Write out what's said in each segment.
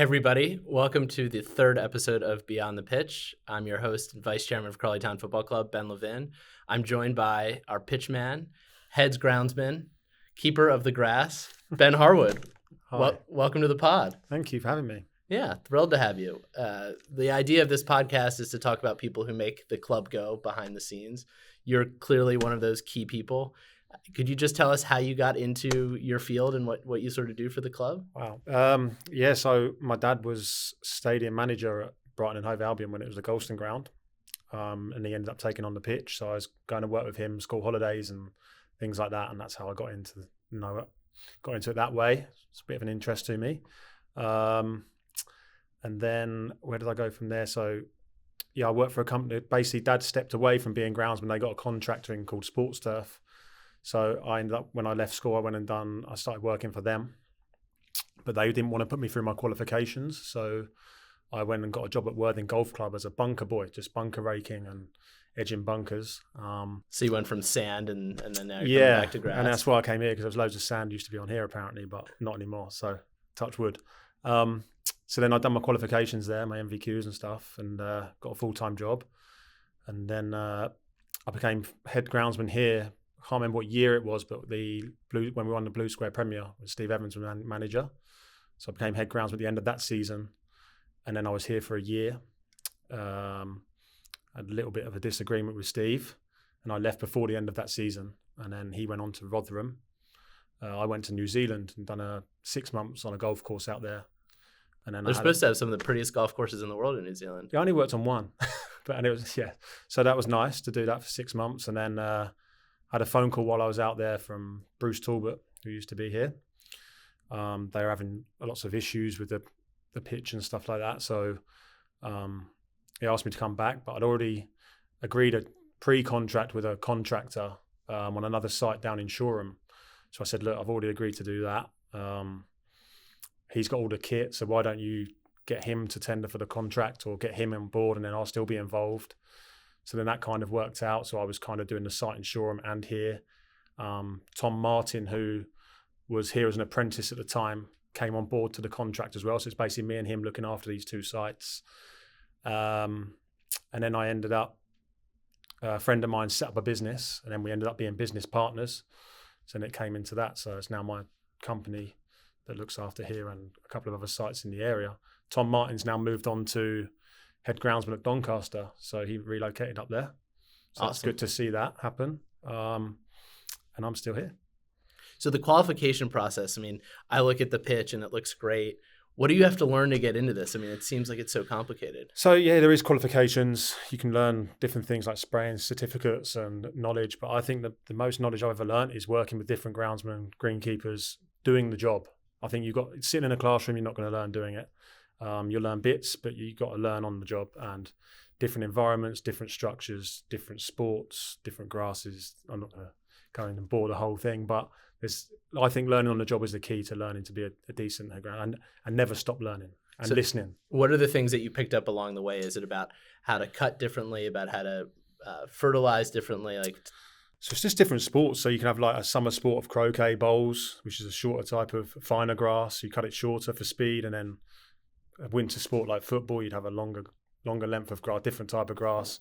everybody. Welcome to the third episode of Beyond the Pitch. I'm your host and vice chairman of Crawley Town Football Club, Ben Levin. I'm joined by our pitchman, heads groundsman, keeper of the grass, Ben Harwood. Hi. Welcome to the pod. Thank you for having me. Yeah, thrilled to have you. The idea of this podcast is to talk about people who make the club go behind the scenes. You're clearly one of those key people. Could you just tell us how you got into your field and what you sort of do for the club? Wow. So my dad was stadium manager at Brighton and Hove Albion when it was the Golston ground, and he ended up taking on the pitch. So I was going to work with him, school holidays and things like that, and that's how I got into it that way. It's a bit of an interest to me. And then where did I go from there? So I worked for a company. Basically, Dad stepped away from being groundsman. They got a contractor in called Sports Turf. So I ended up, when I left school, I started working for them, but they didn't want to put me through my qualifications. So I went and got a job at Worthing Golf Club as a bunker boy, just bunker raking and edging bunkers. So you went from sand and then now you're coming back to grass. And that's why I came here, because there was loads of sand used to be on here apparently, but not anymore. So touch wood. So then I'd done my qualifications there, my MVQs and stuff, and got a full-time job. And then I became head groundsman here. I can't remember what year it was, but when we won the Blue Square Premier, Steve Evans was manager. So I became head groundsman at the end of that season. And then I was here for a year. I had a little bit of a disagreement with Steve, and I left before the end of that season. And then he went on to Rotherham. I went to New Zealand and done 6 months on a golf course out there. And then they're supposed to have some of the prettiest golf courses in the world in New Zealand. I only worked on one, so that was nice to do that for 6 months. And then I had a phone call while I was out there from Bruce Talbot, who used to be here. They were having lots of issues with the pitch and stuff like that. So he asked me to come back, but I'd already agreed a pre-contract with a contractor on another site down in Shoreham. So I said, look, I've already agreed to do that. He's got all the kit, so why don't you get him to tender for the contract or get him on board, and then I'll still be involved. So then that kind of worked out. So I was kind of doing the site in Shoreham and here. Tom Martin, who was here as an apprentice at the time, came on board to the contract as well. So it's basically me and him looking after these two sites. And then I ended up, a friend of mine set up a business, and then we ended up being business partners. So then it came into that. So it's now my company that looks after here and a couple of other sites in the area. Tom Martin's now moved on to head groundsman at Doncaster, so he relocated up there. So It's good to see that happen. And I'm still here. So the qualification process, I mean, I look at the pitch and it looks great. What do you have to learn to get into this? I mean, it seems like it's so complicated. So there is qualifications. You can learn different things like spraying certificates and knowledge, but I think that the most knowledge I've ever learned is working with different groundsmen, greenkeepers, doing the job. I think sitting in a classroom, you're not going to learn doing it. You'll learn bits, but you've got to learn on the job, and different environments, different structures, different sports, different grasses. I'm not going to go in and bore the whole thing, but I think learning on the job is the key to learning to be a decent head ground, and never stop learning and listening. What are the things that you picked up along the way? Is it about how to cut differently, about how to fertilize differently? So it's just different sports. So you can have like a summer sport of croquet bowls, which is a shorter type of finer grass. You cut it shorter for speed, and then a winter sport like football, you'd have a longer length of grass, different type of grass,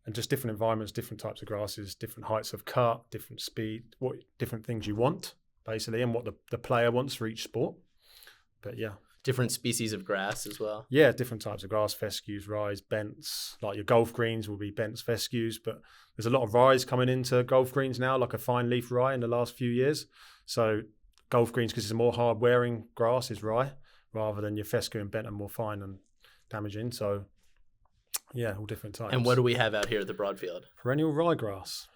and just different environments, different types of grasses, different heights of cut, different speed, what different things you want basically, and what the player wants for each sport. But yeah. Different species of grass as well. Yeah, different types of grass, fescues, rise, bents. Like your golf greens will be bents, fescues, but there's a lot of rise coming into golf greens now, like a fine leaf rye in the last few years. So golf greens, because it's a more hard wearing grass, is rye, rather than your fescue and bent are more fine and damaging. So yeah, all different types. And what do we have out here at the Broadfield? Perennial ryegrass.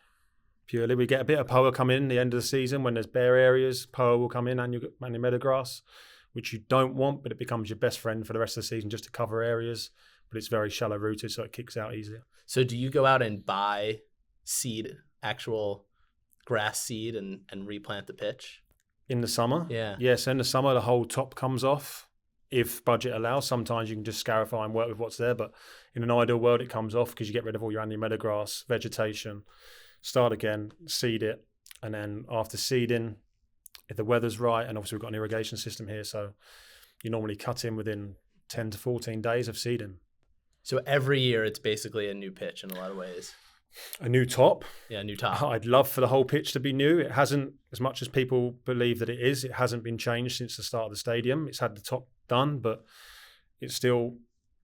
Purely, we get a bit of poa come in the end of the season when there's bare areas. Poa will come in, and your meadowgrass, which you don't want, but it becomes your best friend for the rest of the season just to cover areas. But it's very shallow rooted, so it kicks out easier. So do you go out and buy seed, actual grass seed, and replant the pitch? In the summer? Yeah. Yes, in the summer, the whole top comes off. If budget allows, sometimes you can just scarify and work with what's there. But in an ideal world, it comes off because you get rid of all your annual meadowgrass, vegetation, start again, seed it. And then after seeding, if the weather's right, and obviously we've got an irrigation system here, so you normally cut in within 10 to 14 days of seeding. So every year it's basically a new pitch in a lot of ways. A new top. Yeah, new top. I'd love for the whole pitch to be new. It hasn't, as much as people believe that it is, it hasn't been changed since the start of the stadium. It's had the top done, but it's still,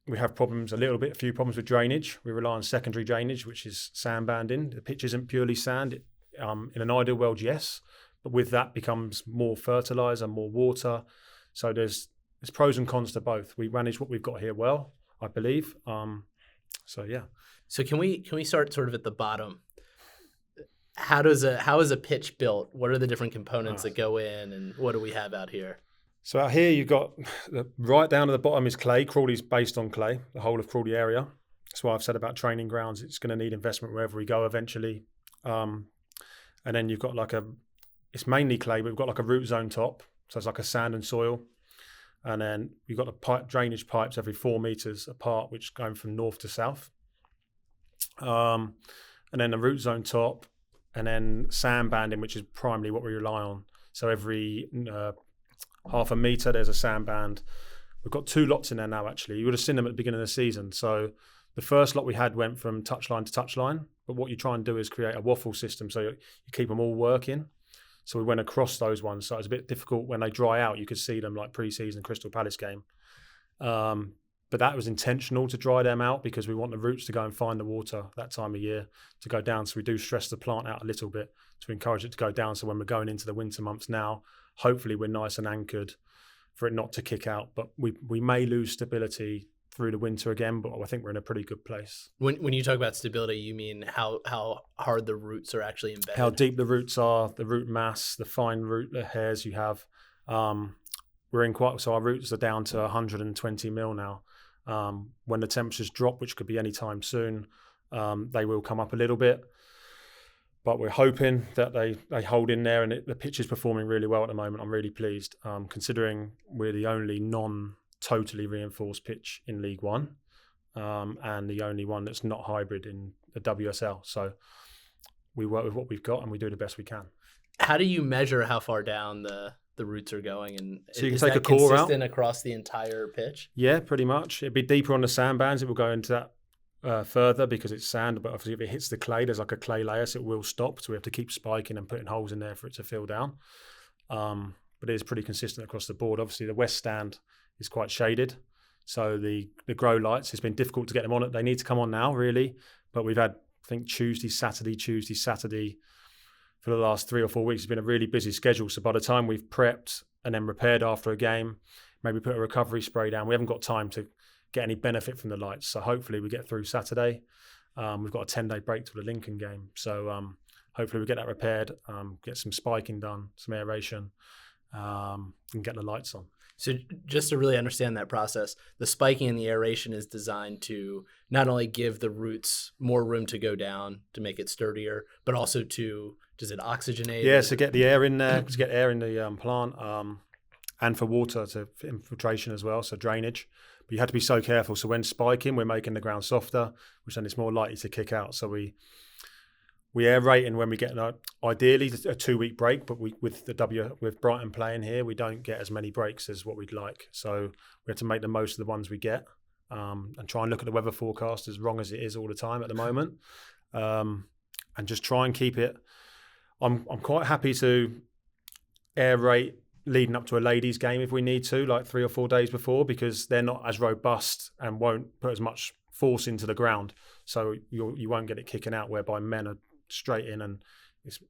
we have problems a few problems with drainage. We rely on secondary drainage, which is sandbanding. The pitch isn't purely sand. In an ideal world, yes, but with that becomes more fertilizer, more water. So there's pros and cons to both. We manage what we've got here well, I believe. So yeah. So can we start sort of at the bottom? How is a pitch built? What are the different components that go in, and what do we have out here? So out here you've got right down at the bottom is clay. Crawley's based on clay, the whole of Crawley area. That's why I've said about training grounds. It's going to need investment wherever we go eventually. And then you've got it's mainly clay, but we've got like a root zone top. So it's like a sand and soil. And then you've got the drainage pipes every 4 meters apart, which going from north to south. And then the root zone top, and then sandbanding, which is primarily what we rely on. So every half a metre, there's a sandband. We've got 2 lots in there now, actually. You would have seen them at the beginning of the season. So the first lot we had went from touchline to touchline. But what you try and do is create a waffle system so you keep them all working. So we went across those ones. So it was a bit difficult when they dry out. You could see them like pre-season Crystal Palace game. But that was intentional to dry them out because we want the roots to go and find the water that time of year to go down. So we do stress the plant out a little bit to encourage it to go down. So when we're going into the winter months now, hopefully we're nice and anchored for it not to kick out. But we may lose stability through the winter again, but I think we're in a pretty good place. When you talk about stability, you mean how hard the roots are actually embedded? How deep the roots are, the root mass, the fine root hairs you have. We're in so our roots are down to 120 mil now. When the temperatures drop, which could be any time soon, they will come up a little bit. But we're hoping that they hold in there, and the pitch is performing really well at the moment. I'm really pleased, considering we're the only non-totally reinforced pitch in League One, and the only one that's not hybrid in the WSL. So we work with what we've got, and we do the best we can. How do you measure how far down the roots are going, and so you can is take that a core out consistent across the entire pitch? Yeah, pretty much. It'd be deeper on the sandbands. It will go into that further because it's sand, but obviously if it hits the clay, there's like a clay layer, so it will stop. So we have to keep spiking and putting holes in there for it to fill down. But it is pretty consistent across the board. Obviously the west stand is quite shaded, so the grow lights, it's been difficult to get them on. They need to come on now, really, but we've had, I think, Tuesday, Saturday for the last 3 or 4 weeks. It's been a really busy schedule. So by the time we've prepped and then repaired after a game, maybe put a recovery spray down, we haven't got time to get any benefit from the lights. So hopefully we get through Saturday. We've got a 10-day break to the Lincoln game. So hopefully we get that repaired, get some spiking done, some aeration, and get the lights on. So just to really understand that process, the spiking and the aeration is designed to not only give the roots more room to go down to make it sturdier, but also does it oxygenate? Yeah, so get the air in there, to get air in the plant, and for water, for infiltration as well, so drainage. But you have to be so careful. So when spiking, we're making the ground softer, which then it's more likely to kick out. So we aerate, and when we get ideally a 2-week break, but with Brighton playing here, we don't get as many breaks as what we'd like. So we have to make the most of the ones we get, and try and look at the weather forecast as wrong as it is all the time at the moment, and just try and keep it. I'm quite happy to aerate leading up to a ladies' game if we need to, like 3 or 4 days before, because they're not as robust and won't put as much force into the ground. So you won't get it kicking out, whereby men are straight in and it's,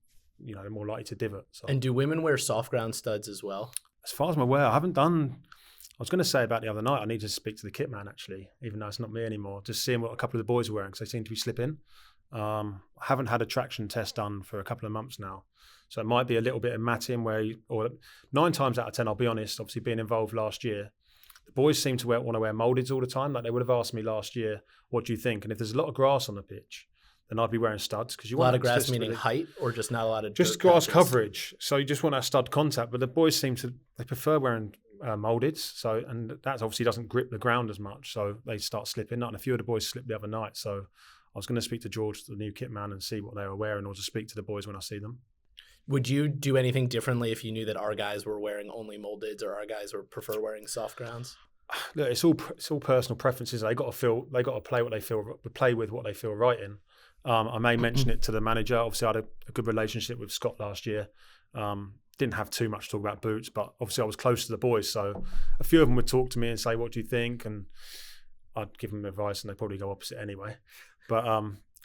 they're more likely to divot. So. And do women wear soft ground studs as well? As far as I'm aware, I was going to say about the other night, I need to speak to the kit man actually, even though it's not me anymore, just seeing what a couple of the boys are wearing, because they seem to be slipping. I haven't had a traction test done for a couple of months now. So it might be a little bit of matting or 9 times out of 10, I'll be honest, obviously being involved last year, the boys seem to want to wear mouldeds all the time. Like they would have asked me last year, what do you think? And if there's a lot of grass on the pitch, then I'd be wearing studs. Because you want a lot of grass meaning height, or just not a lot of just grass coverage. So you just want that stud contact. But the boys they prefer wearing mouldeds. So, and that obviously doesn't grip the ground as much. So they start slipping. And a few of the boys slipped the other night. So I was going to speak to George, the new kit man, and see what they were wearing, or just speak to the boys when I see them. Would you do anything differently if you knew that our guys were wearing only moldeds or our guys would prefer wearing soft grounds? Look, it's all personal preferences. They got to play with what they feel right in. I may mention it to the manager. Obviously, I had a good relationship with Scott last year. Didn't have too much to talk about boots, but obviously I was close to the boys, so a few of them would talk to me and say, "What do you think?" And I'd give them advice, and they'd probably go opposite anyway. But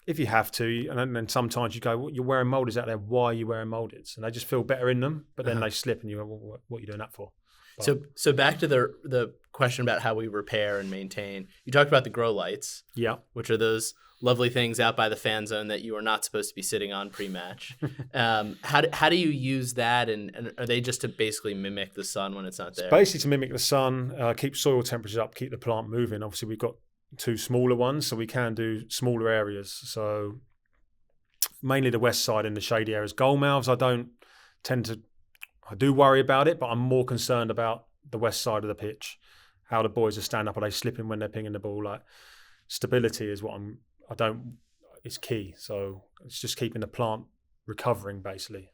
if you have to, and then sometimes you go, well, "You're wearing moldeds out there. Why are you wearing moldeds?" And they just feel better in them, but then they slip, and you go, well, "What are you doing that for?" But, so back to the question about how we repair and maintain. You talked about the grow lights, yeah, which are those lovely things out by the fan zone that you are not supposed to be sitting on pre-match. How do you use that, and are they just to basically mimic the sun when it's not there? It's basically to mimic the sun, keep soil temperatures up, keep the plant moving. Obviously, we've got 2 smaller ones, so we can do smaller areas. So mainly the west side in the shady areas. Goal mouths, I do worry about it, but I'm more concerned about the west side of the pitch, how the boys are standing up, are they slipping when they're pinging the ball? Like, stability is what it's key. So it's just keeping the plant recovering, basically.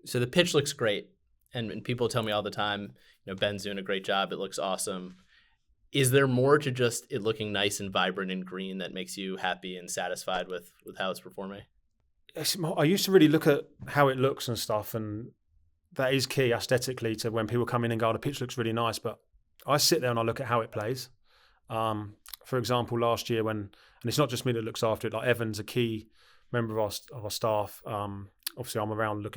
So the pitch looks great, and people tell me all the time, Ben's doing a great job, it looks awesome. Is there more to just it looking nice and vibrant and green that makes you happy and satisfied with how it's performing? I used to really look at how it looks and stuff, and that is key aesthetically to when people come in and go, "Oh, the pitch looks really nice," but I sit there and I look at how it plays. For example, last year and it's not just me that looks after it, like Evan's a key member of our staff. Obviously I'm around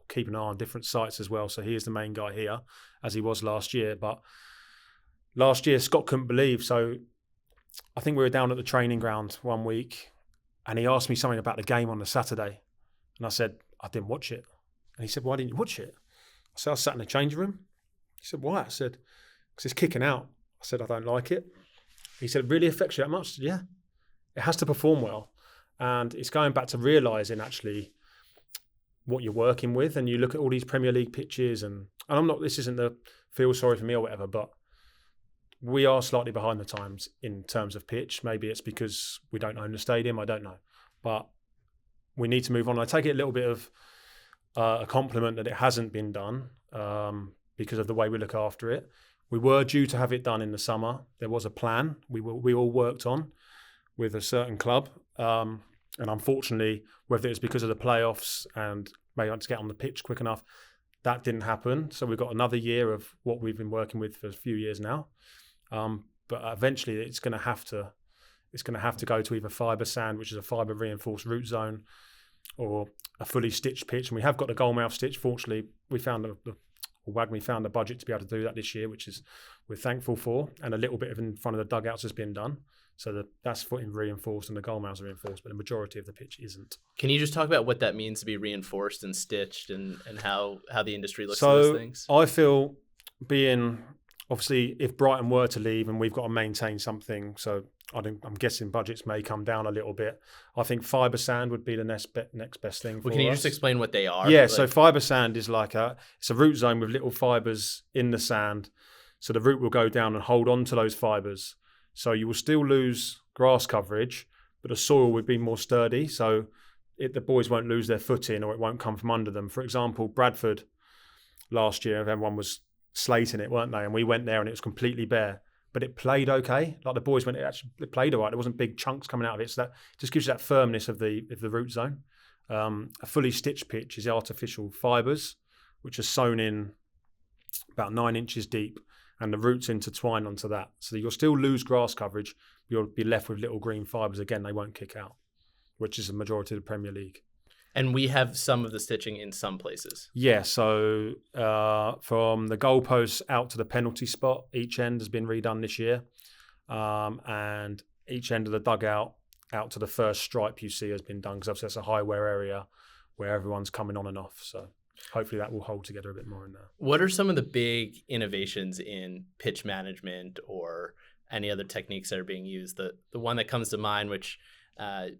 keeping an eye on different sites as well, so he is the main guy here, as he was last year. But last year, Scott couldn't believe, so I think we were down at the training ground one week, and he asked me something about the game on the Saturday, and I said, "I didn't watch it." And he said, "Why didn't you watch it?" I said, "I sat in the changing room." He said, "Why?" I said, "Because it's kicking out." I said, "I don't like it." He said, "It really affects you that much?" I said, "Yeah. It has to perform well." And it's going back to realising actually what you're working with. And you look at all these Premier League pitches, and this isn't the feel sorry for me or whatever, but we are slightly behind the times in terms of pitch. Maybe it's because we don't own the stadium, I don't know. But we need to move on. I take it a little bit of a compliment that it hasn't been done because of the way we look after it. We were due to have it done in the summer. There was a plan we all worked on with a certain club. And unfortunately, whether it's because of the playoffs and maybe not to get on the pitch quick enough, that didn't happen. So we've got another year of what we've been working with for a few years now. But eventually it's going to have to go to either fibre sand, which is a fibre reinforced root zone, or a fully stitched pitch. And we have got the goal mouth stitch. Fortunately, WAGMI found the budget to be able to do that this year, which is we're thankful for. And a little bit of in front of the dugouts has been done. So that's footing reinforced and the goal mouths are reinforced, but the majority of the pitch isn't. Can you just talk about what that means to be reinforced and stitched and how the industry looks at those things? I feel obviously, if Brighton were to leave and we've got to maintain something, so I'm guessing budgets may come down a little bit. I think fibre sand would be the next best thing for us. Can you just explain what they are? Yeah, so fibre sand is it's a root zone with little fibres in the sand. So the root will go down and hold on to those fibres. So you will still lose grass coverage, but the soil would be more sturdy. So the boys won't lose their footing or it won't come from under them. For example, Bradford last year, everyone was slating it, weren't they? And we went there and it was completely bare, but it played okay. Like the boys it played all right. There wasn't big chunks coming out of it. So that just gives you that firmness of the root zone. A fully stitched pitch is artificial fibres, which are sewn in about 9 inches deep, and the roots intertwine onto that. So you'll still lose grass coverage. You'll be left with little green fibres. Again, they won't kick out, which is the majority of the Premier League. And we have some of the stitching in some places. Yeah, so from the goalposts out to the penalty spot, each end has been redone this year. And each end of the dugout out to the first stripe you see has been done, because obviously that's a high wear area where everyone's coming on and off. So hopefully that will hold together a bit more in there. What are some of the big innovations in pitch management or any other techniques that are being used? The one that comes to mind, which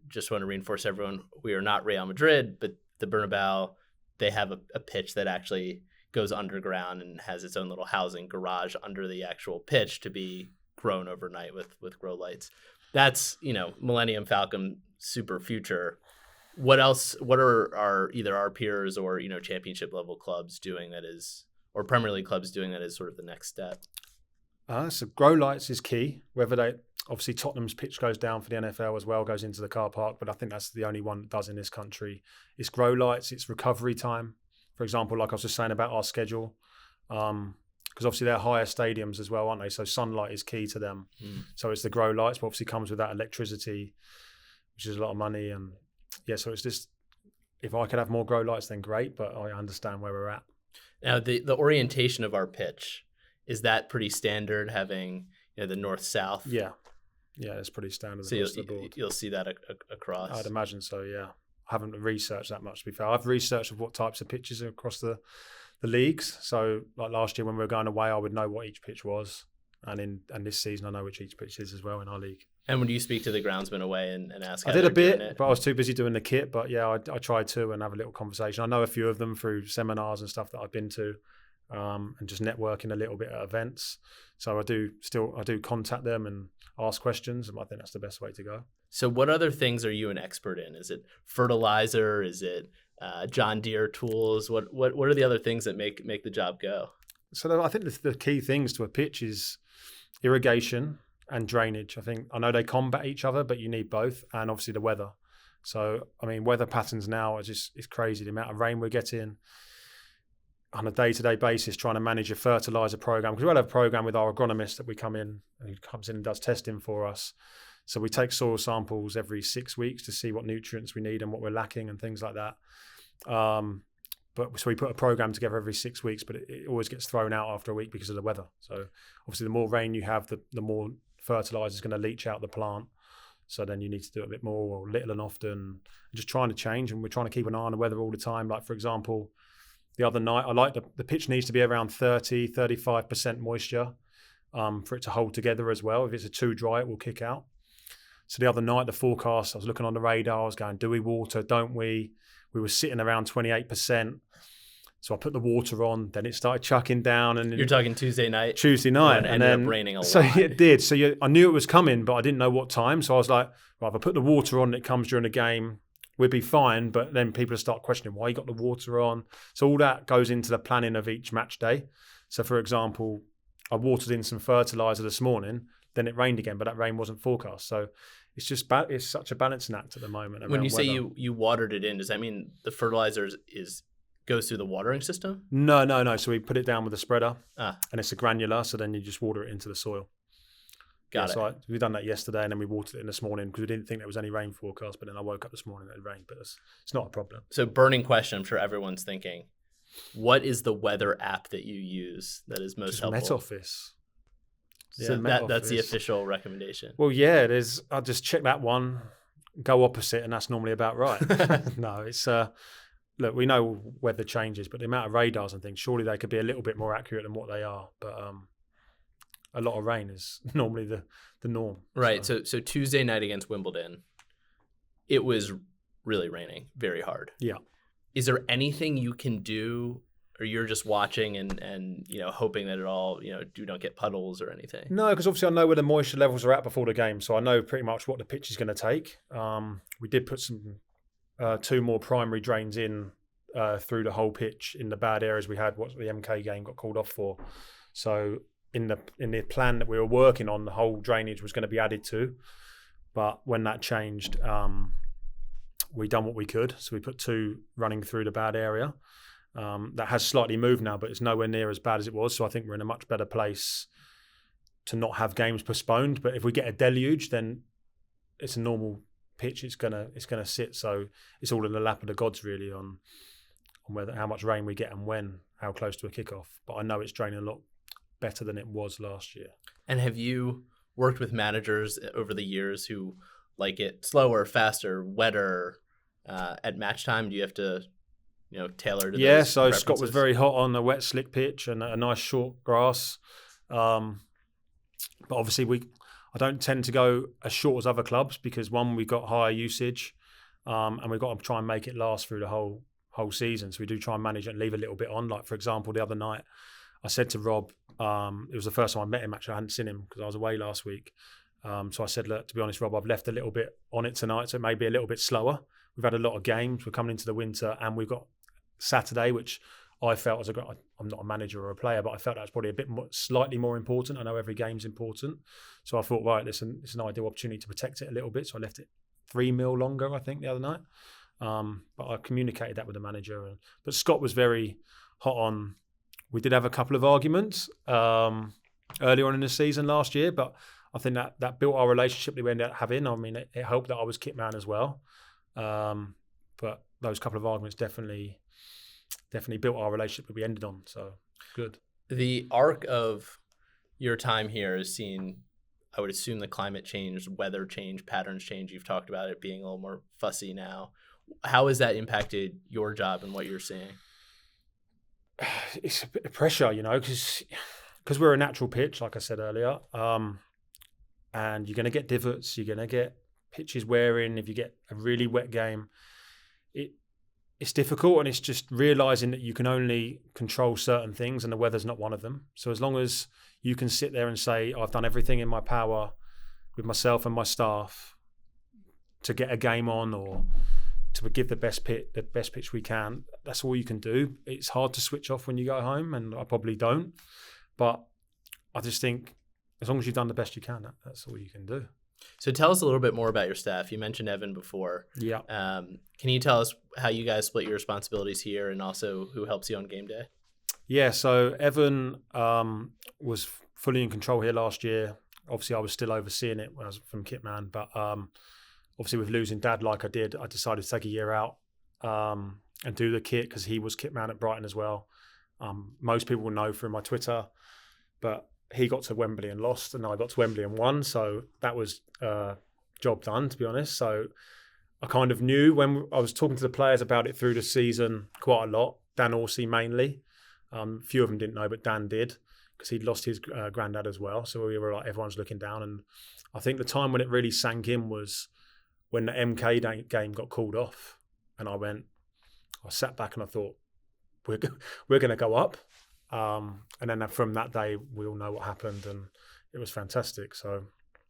just want to reinforce everyone, we are not Real Madrid, but the Bernabeu, they have a pitch that actually goes underground and has its own little housing garage under the actual pitch to be grown overnight with grow lights. That's, Millennium Falcon super future. What else? What are either our peers or championship level clubs doing that is, or Premier League clubs doing that is sort of the next step? So grow lights is key. Whether they obviously Tottenham's pitch goes down for the NFL as well, goes into the car park, but I think that's the only one that does in this country. It's grow lights. It's recovery time. For example, like I was just saying about our schedule, because obviously they're higher stadiums as well, aren't they? So sunlight is key to them. So it's the grow lights, but obviously comes with that electricity, which is a lot of money. And yeah, so it's just, if I could have more grow lights, then great, but I understand where we're at. Now, the orientation of our pitch, is that pretty standard, having the north-south? Yeah, it's pretty standard So across the board. you'll see that across? I'd imagine so, yeah. I haven't researched that much, to be fair. I've researched what types of pitches are across the leagues. So like last year when we were going away, I would know what each pitch was. And this season, I know which each pitch is as well in our league. And when you speak to the groundsmen away and ask how I did a they're doing bit, it? but I was too busy doing the kit. But yeah, I tried to and have a little conversation. I know a few of them through seminars and stuff that I've been to, and just networking a little bit at events. So I do contact them and ask questions, and I think that's the best way to go. So what other things are you an expert in? Is it fertilizer? Is it John Deere tools? What are the other things that make the job go? So I think the key things to a pitch is irrigation and drainage. I know they combat each other, but you need both, and obviously the weather. So I mean, weather patterns now are it's crazy. The amount of rain we're getting on a day-to-day basis, trying to manage a fertilizer program, because we'll have a program with our agronomist that we come in, and he comes in and does testing for us. So we take soil samples every 6 weeks to see what nutrients we need and what we're lacking and things like that. So we put a program together every 6 weeks, but it always gets thrown out after a week because of the weather. So obviously the more rain you have, the more fertilizer is going to leach out the plant. So then you need to do it a bit more, or little and often, and just trying to change. And we're trying to keep an eye on the weather all the time. Like for example, the other night, I like the pitch needs to be around 35% moisture for it to hold together as well. If it's too dry, it will kick out. So the other night, the forecast, I was looking on the radar, I was going, do we water, don't we? We were sitting around 28%. So I put the water on, then it started chucking down. And you're talking Tuesday night? Tuesday night. And then ended up raining a lot. So it did. So I knew it was coming, but I didn't know what time. So I was like, well, if I put the water on and it comes during the game, we'd be fine. But then people start questioning why you got the water on. So all that goes into the planning of each match day. So for example, I watered in some fertilizer this morning, then it rained again, but that rain wasn't forecast. So it's just it's such a balancing act at the moment. When you say you watered it in, does that mean the fertilizer goes through the watering system? No. So we put it down with a spreader, and it's a granular. So then you just water it into the soil. Got it. So we've done that yesterday, and then we watered it in this morning because we didn't think there was any rain forecast. But then I woke up this morning and it rained, but it's not a problem. So burning question, I'm sure everyone's thinking, what is the weather app that you use that is most helpful? Met Office. So that's the official recommendation. Well, yeah, I'll just check that one, go opposite, and that's normally about right. No, it's look, we know weather changes, but the amount of radars and things, surely they could be a little bit more accurate than what they are. But a lot of rain is normally the norm. Right. So Tuesday night against Wimbledon, it was really raining very hard. Yeah. Is there anything you can do, or you're just watching and hoping that it all you don't get puddles or anything? No, because obviously I know where the moisture levels are at before the game, so I know pretty much what the pitch is going to take. We did put some 2 more primary drains in through the whole pitch in the bad areas we had. What the MK game got called off for. So in the plan that we were working on, the whole drainage was going to be added to, but when that changed, we done what we could. So we put 2 running through the bad area. That has slightly moved now, but it's nowhere near as bad as it was. So I think we're in a much better place to not have games postponed. But if we get a deluge, then it's a normal pitch. It's gonna sit. So it's all in the lap of the gods really on whether how much rain we get and when, how close to a kickoff. But I know it's draining a lot better than it was last year. And have you worked with managers over the years who like it slower, faster, wetter at match time? Do you have to tailor to those so preferences? Scott was very hot on a wet slick pitch and a nice short grass. But obviously I don't tend to go as short as other clubs because one, we've got higher usage, and we've got to try and make it last through the whole season. So we do try and manage it and leave a little bit on. Like for example, the other night I said to Rob, it was the first time I met him actually. I hadn't seen him because I was away last week. So I said, look, to be honest, Rob, I've left a little bit on it tonight, so it may be a little bit slower, we've had a lot of games. We're coming into the winter, and we've got Saturday, which I felt I'm not a manager or a player, but I felt that was probably a bit slightly more important. I know every game's important, so I thought, right, it's an ideal opportunity to protect it a little bit. So I left it 3 mil longer, I think, the other night. But I communicated that with the manager. But Scott was very hot on. We did have a couple of arguments earlier on in the season last year, but I think that built our relationship that we ended up having. I mean, it helped that I was kit man as well. But those couple of arguments definitely built our relationship that we ended on. So good. The arc of your time here has seen, I would assume, the climate change, weather change, patterns change. You've talked about it being a little more fussy now. How has that impacted your job and what you're seeing? It's a bit of pressure, because we're a natural pitch, like I said earlier, and you're going to get divots, you're going to get pitches wearing. If you get a really wet game, it's difficult, and it's just realising that you can only control certain things, and the weather's not one of them. So as long as you can sit there and say, I've done everything in my power with myself and my staff to get a game on or to give the best pitch we can, that's all you can do. It's hard to switch off when you go home, and I probably don't. But I just think as long as you've done the best you can, that's all you can do. So tell us a little bit more about your staff. You mentioned Evan before. Yeah. Can you tell us how you guys split your responsibilities here, and also who helps you on game day? Yeah, so Evan was fully in control here last year. Obviously, I was still overseeing it when I was from Kitman, but obviously with losing Dad like I did, I decided to take a year out and do the kit because he was Kitman at Brighton as well. Most people will know through my Twitter, but he got to Wembley and lost, and I got to Wembley and won. So that was job done, to be honest. So I kind of knew when I was talking to the players about it through the season quite a lot. Dan Orsi mainly. A few of them didn't know, but Dan did because he'd lost his granddad as well. So we were like, everyone's looking down. And I think the time when it really sank in was when the MK game got called off. And I sat back and I thought, we're going to go up. And then from that day, we all know what happened, and it was fantastic. So,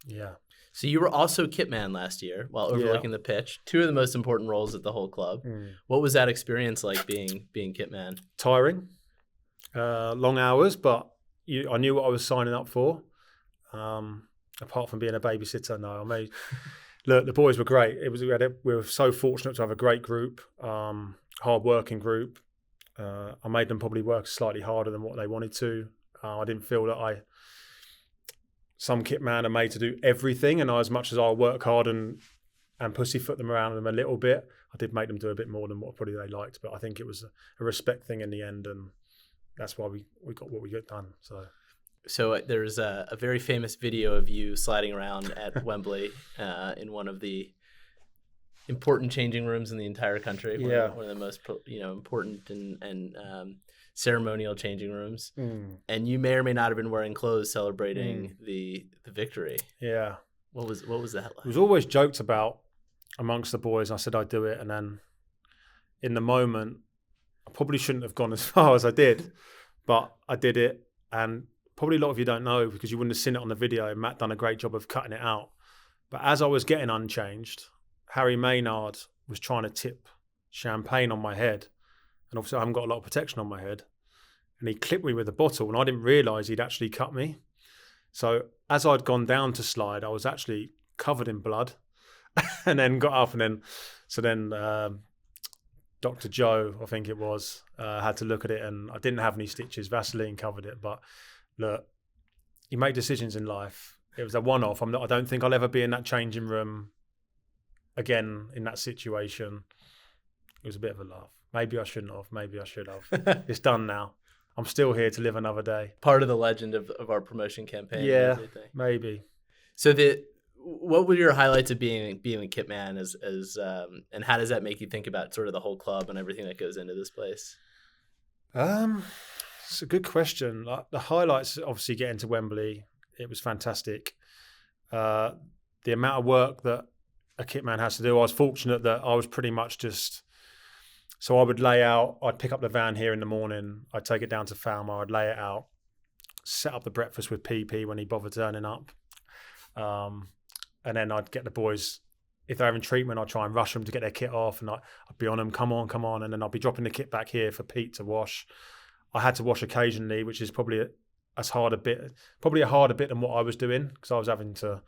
yeah. So you were also kitman last year while overlooking the pitch. 2 of the most important roles at the whole club. What was that experience like being kitman? Tiring, long hours, but I knew what I was signing up for. Apart from being a babysitter, no. Look, the boys were great. We were so fortunate to have a great group, hard-working group. I made them probably work slightly harder than what they wanted to. I didn't feel that some kit man are made to do everything, and as much as I'll work hard and pussyfoot them around them a little bit, I did make them do a bit more than what probably they liked. But I think it was a respect thing in the end, and that's why we got what we got done. So there's a very famous video of you sliding around at Wembley in one of the important changing rooms in the entire country. One of the most important and ceremonial changing rooms. And you may or may not have been wearing clothes celebrating the victory. Yeah. What was that like? It was always joked about amongst the boys. I said I'd do it, and then in the moment, I probably shouldn't have gone as far as I did, but I did it. And probably a lot of you don't know because you wouldn't have seen it on the video. Matt done a great job of cutting it out. But as I was getting unchanged, Harry Maynard was trying to tip champagne on my head. And obviously I haven't got a lot of protection on my head. And he clipped me with a bottle, and I didn't realise he'd actually cut me. So as I'd gone down to slide, I was actually covered in blood and then got up. And then Dr. Joe, I think it was, had to look at it, and I didn't have any stitches. Vaseline covered it. But look, you make decisions in life. It was a one-off. I don't think I'll ever be in that changing room again in that situation. It was a bit of a laugh. Maybe I shouldn't have. Maybe I should have. It's done now. I'm still here to live another day. Part of the legend of our promotion campaign. Yeah, maybe. So what were your highlights of being a kit man and how does that make you think about sort of the whole club and everything that goes into this place? It's a good question. Like, the highlights, obviously getting to Wembley, it was fantastic. The amount of work that a kit man has to do, I was fortunate that I was pretty much just, so I would lay out, I'd pick up the van here in the morning, I'd take it down to Falmar, I'd lay it out, set up the breakfast with PP when he bothered turning up. And then I'd get the boys if they're having treatment, I'll try and rush them to get their kit off, and I'll be on them, come on, and then I'll be dropping the kit back here for Pete to wash. I had to wash occasionally, which is probably a harder bit than what I was doing, because I was having to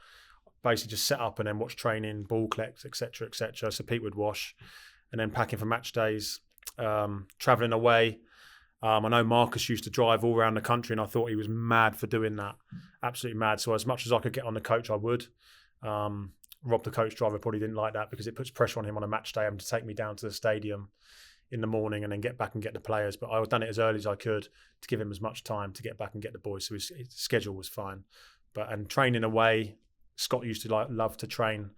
basically just set up and then watch training, ball collect, etc., etc. So Pete would wash, and then packing for match days, traveling away. I know Marcus used to drive all around the country, and I thought he was mad for doing that, absolutely mad. So as much as I could get on the coach, I would. Rob, the coach driver, probably didn't like that because it puts pressure on him on a match day, having to take me down to the stadium in the morning and then get back and get the players. But I done it as early as I could to give him as much time to get back and get the boys, so his schedule was fine. And training away, Scott used to love to train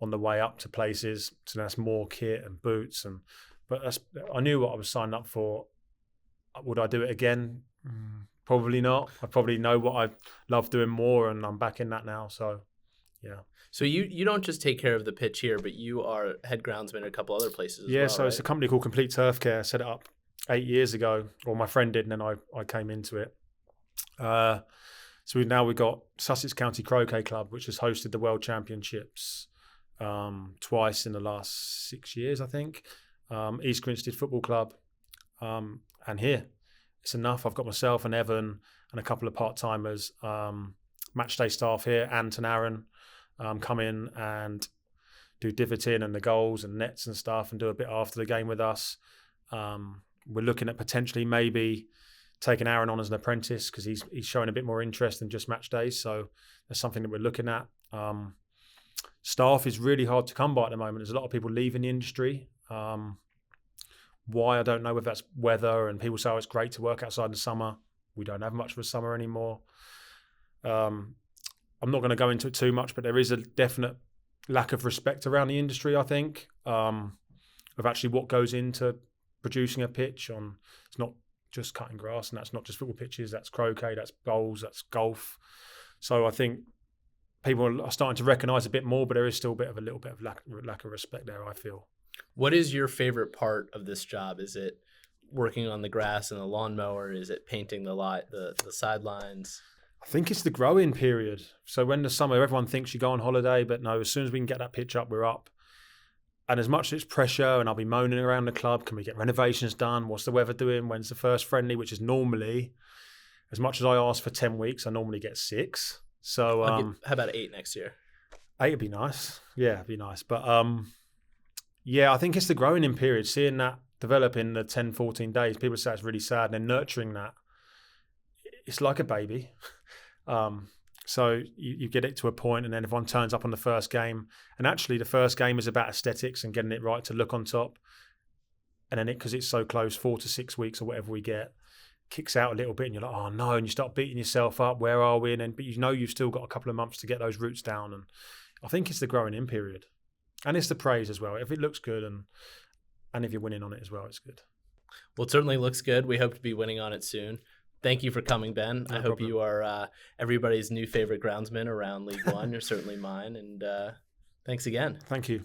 on the way up to places, so that's more kit and boots. But I knew what I was signing up for. Would I do it again? Probably not. I probably know what I love doing more, and I'm back in that now. So, yeah. So you don't just take care of the pitch here, but you are head groundsman at a couple other places as well, So right? It's a company called Complete Turf Care. I set it up 8 years ago, or my friend did, and then I came into it. So we've got Sussex County Croquet Club, which has hosted the World Championships twice in the last 6 years, I think. East Grinstead Football Club, and here. It's enough. I've got myself and Evan and a couple of part-timers, match day staff here, Ant and Aaron, come in and do divoting and the goals and nets and stuff, and do a bit after the game with us. We're looking at potentially maybe taking Aaron on as an apprentice, because he's showing a bit more interest than just match days. So that's something that we're looking at. Staff is really hard to come by at the moment. There's a lot of people leaving the industry. Why, I don't know, whether that's weather, and people say, oh, it's great to work outside in the summer. We don't have much of a summer anymore. I'm not going to go into it too much, but there is a definite lack of respect around the industry, I think, of actually what goes into producing a pitch. It's not just cutting grass, and that's not just football pitches, that's croquet, that's bowls, that's golf. So I think people are starting to recognise a bit more, but there is still a little bit of lack of respect there, I feel. What is your favorite part of this job? Is it working on the grass and the lawnmower? Is it painting the sidelines? I think it's the growing period. So when the summer, everyone thinks you go on holiday, but no, as soon as we can get that pitch up, we're up. And as much as it's pressure, and I'll be moaning around the club, can we get renovations done? What's the weather doing? When's the first friendly? Which is normally, as much as I ask for 10 weeks, I normally get 6. So how about 8 next year? 8 would be nice. Yeah, it'd be nice. But I think it's the growing in period, seeing that develop in the 10, 14 days. People say it's really sad, and then nurturing that. It's like a baby. So you get it to a point, and then everyone turns up on the first game. And actually, the first game is about aesthetics and getting it right to look on top. And then because it's so close, 4 to 6 weeks or whatever we get, kicks out a little bit, and you're like, oh no, and you start beating yourself up. Where are we? But you've still got a couple of months to get those roots down. And I think it's the growing in period. And it's the praise as well. If it looks good, and if you're winning on it as well, it's good. Well, it certainly looks good. We hope to be winning on it soon. Thank you for coming, Ben. No I hope problem. you are everybody's new favorite groundsman around League One. You're certainly mine. And thanks again. Thank you.